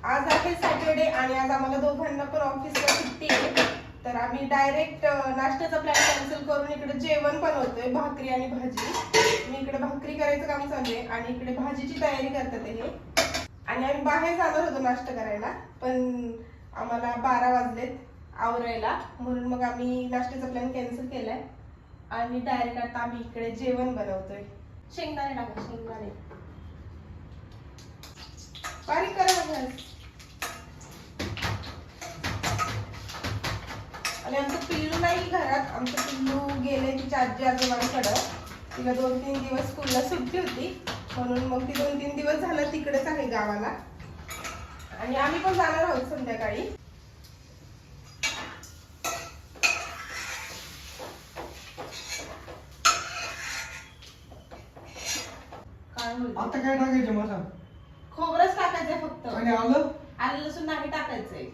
आज आहे सॅटरडे आणि आज आम्हाला दोघांना पण ऑफिसला सुट्टी आहे, तर आम्ही डायरेक्ट नाश्त्याचा प्लॅन कॅन्सल करून इकडे जेवण बनवतोय, भाकरी आणि भाजी. मी इकडे भाकरी करायचं काम चालू आहे आणि इकडे भाजीची तयारी करतात हे. आणि आम्ही बाहेर जाणार होतो नाश्ता करायला, पण आम्हाला 12 वाजलेत आवरायला, म्हणून मग आम्ही नाश्त्याचा प्लॅन कॅन्सल केलाय आणि डायरेक्ट आता आम्ही इकडे जेवण बनवतोय. शेंगदाणे टाका, शेंगदाणे बारीक करा बघा. आणि आमचं पिल्लू नाही घरात, आमचं पिल्लू गेले तिच्या आजी आजोबांकडं. तिला 2-3 दिवस स्कूलला सुट्टी होती, म्हणून मग ती 2-3 दिवस झालं तिकडेच आहे गावाला. आणि आम्ही पण जाणार आहोत संध्याकाळी. आता काय टाकायचं मला? खोबरंच टाकायचंय फक्त. आणि आलं? आलं लसूण नाही टाकायचंय.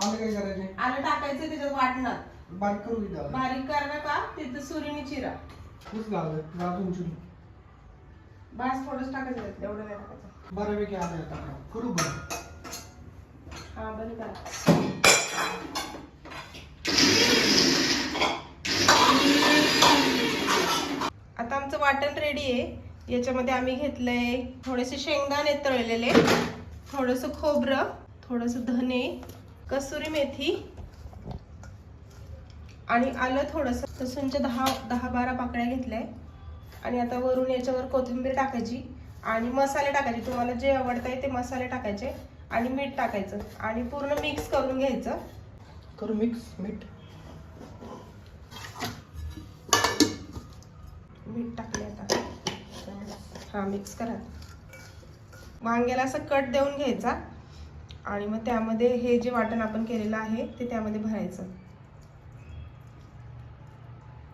आलं काय करायचंय? आलं टाकायचंय त्याच्यात वाटणार. बारीक करू द्या. बारीक करा का तिथं सुरीने चिरा. खूप झालं राजून चुरी. बस थोडंच टाकायचं, एवढं नाही टाकायचं. बऱ्यापैकी आलं टाका. करू बरं. हा बरं करा. आता आमचं वाटण रेडी आहे. याच्यामध्ये आम्ही घेतलंय थोडेसे शेंगदाणे तळलेले, थोडंसं खोबरं, थोडंसं धने, कसुरी मेथी आणि आलं थोडंसं. लसूणच्या 10-12 पाकळ्या घेतल्याय. आणि आता वरून याच्यावर कोथिंबीर टाकायची आणि मसाले टाकायचे. तुम्हाला जे आवडतंय ते मसाले टाकायचे आणि मीठ टाकायचं आणि पूर्ण मिक्स करून घ्यायचं. करू मिक्स. मीठ टाकले आता. हा मिक्स करा. वांग्याला असं कट देऊन घ्यायचा आणि मग त्यामध्ये हे जे वाटण आपण केलेलं आहे ते त्यामध्ये भरायचं.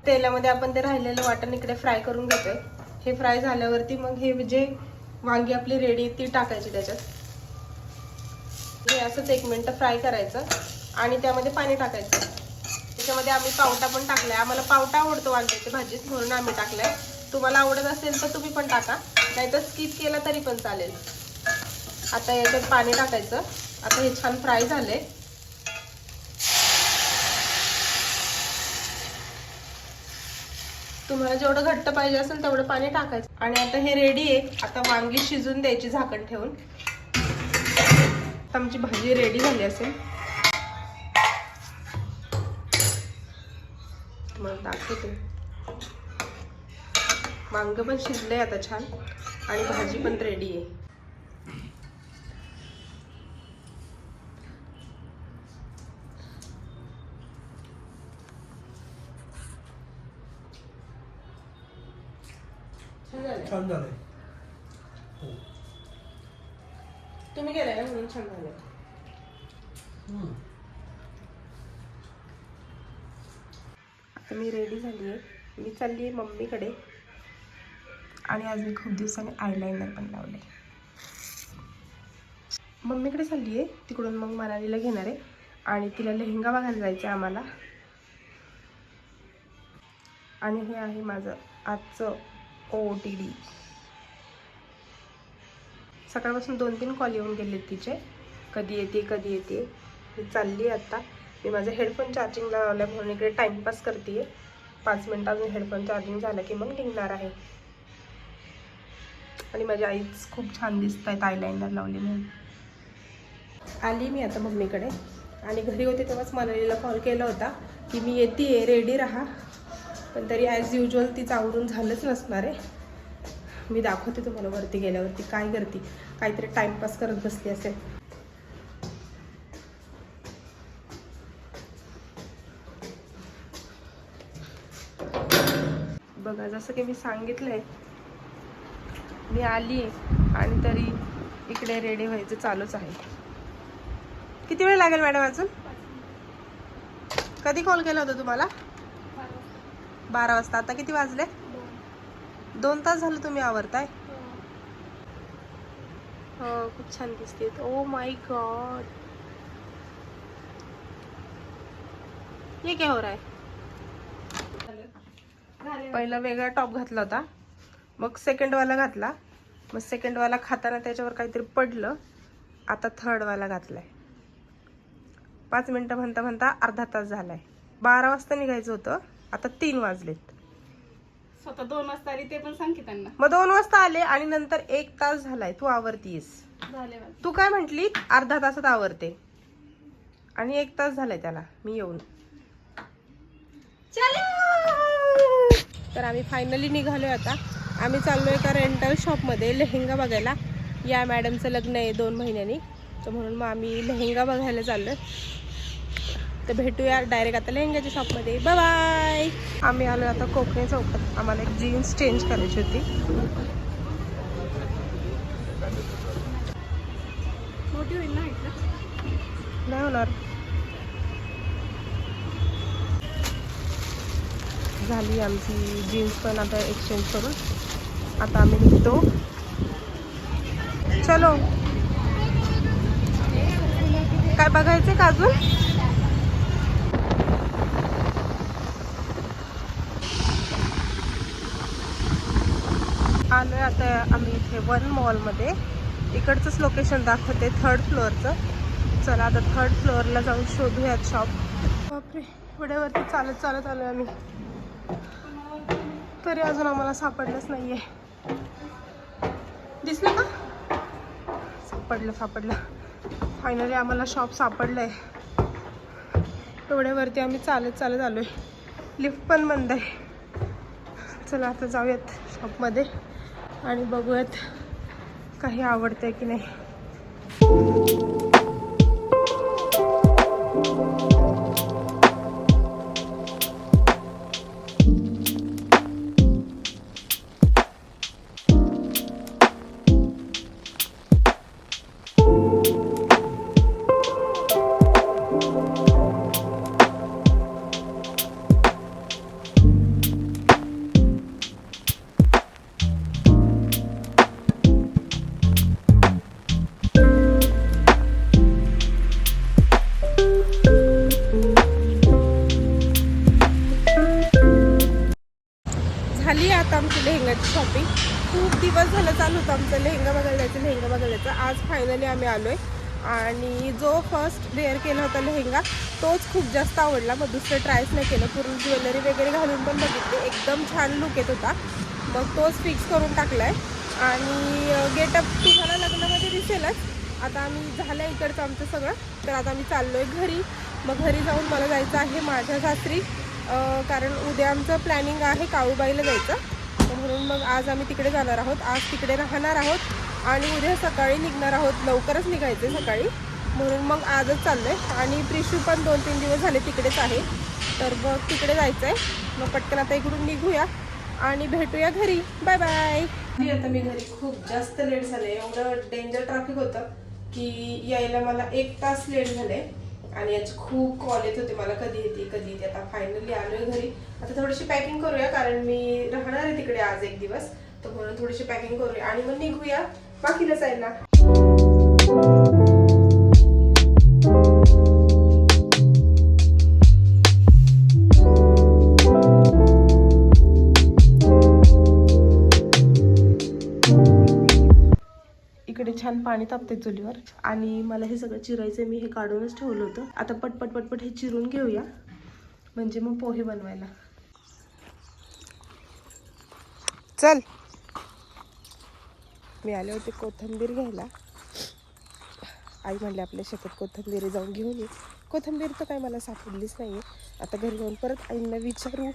तेलामध्ये आपण ते राहिलेलं वाटण इकडे फ्राय करून घेतोय. हे फ्राय झाल्यावरती मग हे जे वांगी आपली रेडी ती टाकायची त्याच्यात. हे असंच 1 मिनिट फ्राय करायचं आणि त्यामध्ये पाणी टाकायचं. त्याच्यामध्ये आम्ही पावटा पण टाकलाय. आम्हाला पावटा आवडतो वांग्याच्या भाजीत, म्हणून आम्ही टाकलाय. तुम्हाला आवडत असेल तर तुम्ही पण टाका, नाहीतर स्किप केला तरी पण चालेल. आता याच्यात पाणी टाकायचं. आता हे छान फ्राय झाले. तुम्हाला जेवढं घट्ट पाहिजे असेल तेवढं पाणी टाकायचं. आणि आता हे रेडी आहे. आता वांगी शिजून द्यायची झाकण ठेवून. आमची भाजी रेडी झाली असेल, मग दाखवते. वांग पण शिजलंय आता छान आणि भाजी पण रेडी आहे. छान झालंय. तुम्ही गेलाय ना म्हणून छान झालं. आता मी रेडी झाली आहे. मी चालली आहे मम्मीकडे आणि आज मी खूप दिवसांनी आयलाइनर पण लावले. मम्मीकडे चालली आहे, तिकडून मग मनालीला घेणार आहे आणि तिला लेहंगा बघायला जायचं आहे आम्हाला. आणि हे आहे माझं आजचं OOTD. सकाळपासून 2-3 कॉल येऊन गेलेत तिचे, कधी येते कधी येते. मी चालली आता. मी माझं हेडफोन चार्जिंगला लावलं म्हणून इकडे टाईमपास करते. 5 मिनिटात मी हेडफोन चार्जिंग झालं की मग निघणार आहे. आणि माझी आईच खूप छान दिसत आहेत आयलाइनर लावली म्हणून. आली मी आता मम्मीकडे आणि घरी होते तेव्हाच मनालीला कॉल केला होता की मी येते, रेडी राहा. पण तरी ॲज युजल तिचं आवरून झालंच नसणार आहे. मी दाखवते तुम्हाला वरती गेल्यावरती काय करते. काहीतरी टाइमपास करत बसली असेल. बघा, जसं की मी सांगितलंय, मी आली आणि तरी इकडे रेडी व्हायचं चालूच आहे. किती वेळ लागेल मॅडम अजून? कधी कॉल केला होता तुम्हाला? 12 वाजता. आता किती वाजले? 2 तास झालं तुम्ही आवरताय. हो, खूप छान दिसते. ओ माय गॉड, ये क्या हो रहा है? पहिला वेगळा टॉप घातला होता, मग सेकंडवाला घातला. मग सेकंडवाला खाताना त्याच्यावर काहीतरी पडलं आता थर्ड वाला घातलाय. 5 मिनिटं म्हणता म्हणता अर्धा तास झालाय. 12 वाजता निघायचं होतं, आता 3 वाजलेत. स्वतः 2 वाजता आली ते पण सांग की त्यांना. मग 2 वाजता आले आणि नंतर 1 तास झालाय. तू आवरतीस. झाले तू काय म्हंटली अर्धा तासात आवरते आणि 1 तास झालाय त्याला मी येऊन. तर आम्ही फायनली निघालोय. आता आम्ही चाललोय एका रेंटल शॉपमध्ये लेहेंगा बघायला. या मॅडमचं लग्न आहे 2 महिन्यांनी, तर म्हणून मग आम्ही लेहेंगा बघायला चाललोय. तर भेटूया डायरेक्ट आता लेहेंगाच्या शॉपमध्ये. Bye bye. आम्ही आलो आता कोकणे चौकात. आम्हाला एक जीन्स चेंज करायची होती. मोठी होईल ना इथलं. नाही होणार. झाली आमची जीन्स पण आता एक्सचेंज करून. आता आम्ही निघतो. चलो. काय बघायचंय का अजून? आलोय आता आम्ही इथे वन मॉलमध्ये. इकडचंच लोकेशन दाखवते 3rd फ्लोअरचं. चला आता 3rd फ्लोअरला जाऊन शोधूयात शॉप. बापरे, एवढ्यावरती चालत चालत आलोय आम्ही, तरी अजून आम्हाला सापडलंच नाहीये. दिसलं का? सापडलं. फायनली आम्हाला शॉप सापडलंय. एवढ्यावरती आम्ही चालत चालत आलोय. लिफ्ट पण बंद आहे. चला आता जाऊयात शॉपमध्ये आणि बघूयात काही आवडतंय की नाही. झाली आता आमची लेहेंगाची शॉपिंग. खूप दिवस झालं चालू होतं आमचं लेहेंगा बघायला जायचं. आज फायनली आम्ही आलोय. आणि जो फर्स्ट वेअर केला होता लेहेंगा तोच खूप जास्त आवडला. मग दुसरं ट्रायच नाही केलं. पूर्ण ज्वेलरी वगैरे घालून पण बघितले, एकदम छान लुक येत होता. मग तोच फिक्स करून टाकलाय. आणि गेटअप तुम्हाला लग्नामध्ये दिसेलच. आता आम्ही झालं इकडचं आमचं सगळं. तर आता आम्ही चाललोय घरी. मग घरी जाऊन मला जायचं आहे माझ्या सासरी, कारण उद्या आमचं प्लॅनिंग आहे काळूबाईला जायचं. म्हणून मग आज आम्ही तिकडे जाणार आहोत. आज तिकडे राहणार आहोत आणि उद्या सकाळी निघणार आहोत. लवकरच निघायचं सकाळी, म्हणून मग आजच चाललोय. आणि प्रिशू पण 2-3 दिवस झाले तिकडेच आहे, तर मग तिकडे जायचं आहे. मग पटकन आता इकडून निघूया आणि भेटूया घरी. Bye bye. आता मी घरी. खूप जास्त लेट झाले. एवढं डेंजर ट्रॅफिक होतं की यायला मला 1 तास लेट झाले. आणि याचे खूप कॉल येत होते मला, कधी येते. आता फायनली आलोय घरी. आता थोडीशी पॅकिंग करूया, कारण मी राहणार आहे तिकडे आज 1 दिवस. तर म्हणून थोडीशी पॅकिंग करूया आणि मग निघूया बाकीला जायला. इकडे छान पाणी तापते चुलीवर. आणि मला हे सगळं चिरायचं, मी हे काढूनच ठेवलं होतं. आता पटपट हे चिरून घेऊया, म्हणजे मग पोहे बनवायला. चल. मी आले होते कोथिंबीर घ्यायला. आई म्हणले आपल्या शेतात कोथिंबीर जाऊन घेऊन ये. कोथिंबीर तर काही मला सापडलीच नाहीये. आता घरी जाऊन परत आईंना विचारू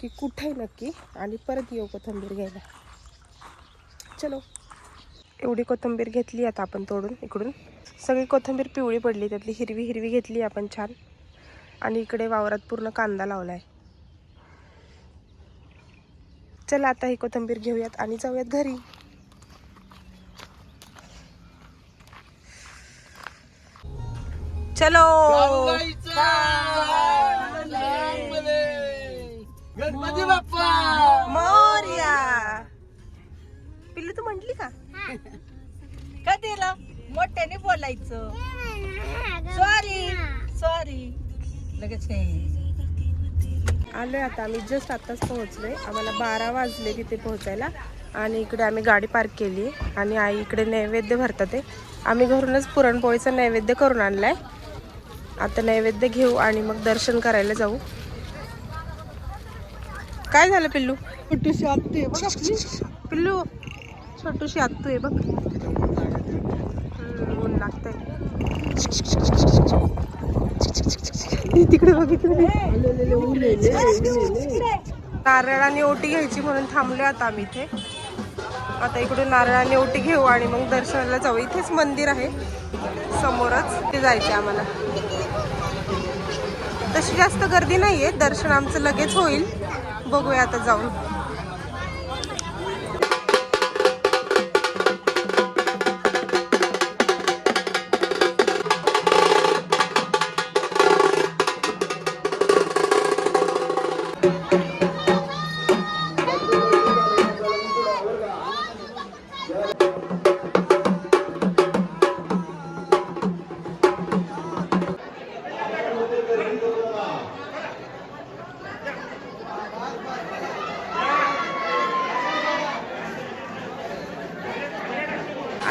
की कुठे आहे नक्की, आणि परत येऊ कोथिंबीर घ्यायला. चलो. एवढी कोथिंबीर घेतली आता आपण तोडून. इकडून सगळी कोथिंबीर पिवळी पडली, त्यातली हिरवी घेतली आपण छान. आणि इकडे वावरात पूर्ण कांदा लावलाय. चला आता ही कोथिंबीर घेऊयात आणि जाऊयात घरी. चलो. गणपती बाप्पा मोरया. पिल्लू तू म्हंटली का? कधीला मोठ्याने बोलायचं. सॉरी लगेच आलोय आता आम्ही. जस्ट आताच पोहोचलोय. आम्हाला 12 वाजले तिथे पोहोचायला. आणि इकडे आम्ही गाडी पार्क केली आहे आणि आई इकडे नैवेद्य भरतात आहे. आम्ही घरूनच पुरणपोळीचा नैवेद्य करून आणलाय. आता नैवेद्य घेऊ आणि मग दर्शन करायला जाऊ. काय झालं पिल्लू? छोटीशी आत्ती आहे बघ आपली. पिल्लू छोटूशी आत्तू आहे बघ. ऊन लागतंय तिकडे बघितलं. नारळ आणि ओटी घ्यायची म्हणून थांबलो आता आम्ही इथे. आता इकडून नारळ आणि ओटी घेऊ आणि मग दर्शनाला जाऊ. इथेच मंदिर आहे समोरच, ते जायचं आम्हाला. तशी जास्त गर्दी नाहीये, दर्शन आमचं लगेच होईल. बघूया आता जाऊन.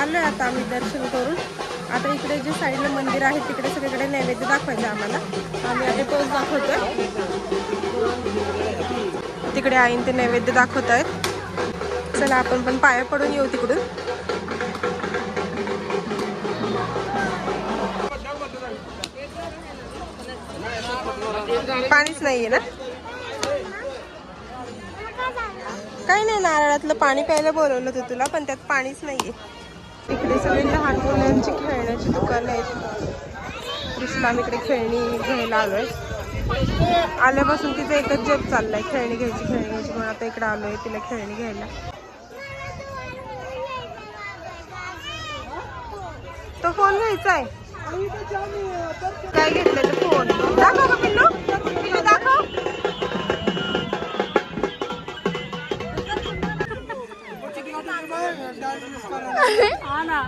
आलोय आता आम्ही दर्शन करून. आता इकडे जे साईडला मंदिर आहे तिकडे सगळीकडे नैवेद्य दाखवायचं आम्हाला. आम्ही आता तोच दाखवतोय. तिकडे आईन ते नैवेद्य दाखवत आहेत. चला आपण पण पाया पडून येऊ तिकडून. पाणीच नाहीये ना? काही नाही, नारळातलं पाणी प्यायला बोलवलं होतं तुला, पण त्यात पाणीच नाहीये. इकडे सगळे लहान मुलांची खेळण्याची दुकानं आहेत. कृष्णा इकडे खेळणी घ्यायला आलोय. आल्यापासून तिचं एकच जग चाललाय, खेळणी घ्यायची म्हणून आता इकडे आलोय तिला खेळणी घ्यायला. तो फोन घ्यायचा आहे. काय घेतलेलं फोन दाखव का पिल्लू? पिल्लू दाखव. हा ना.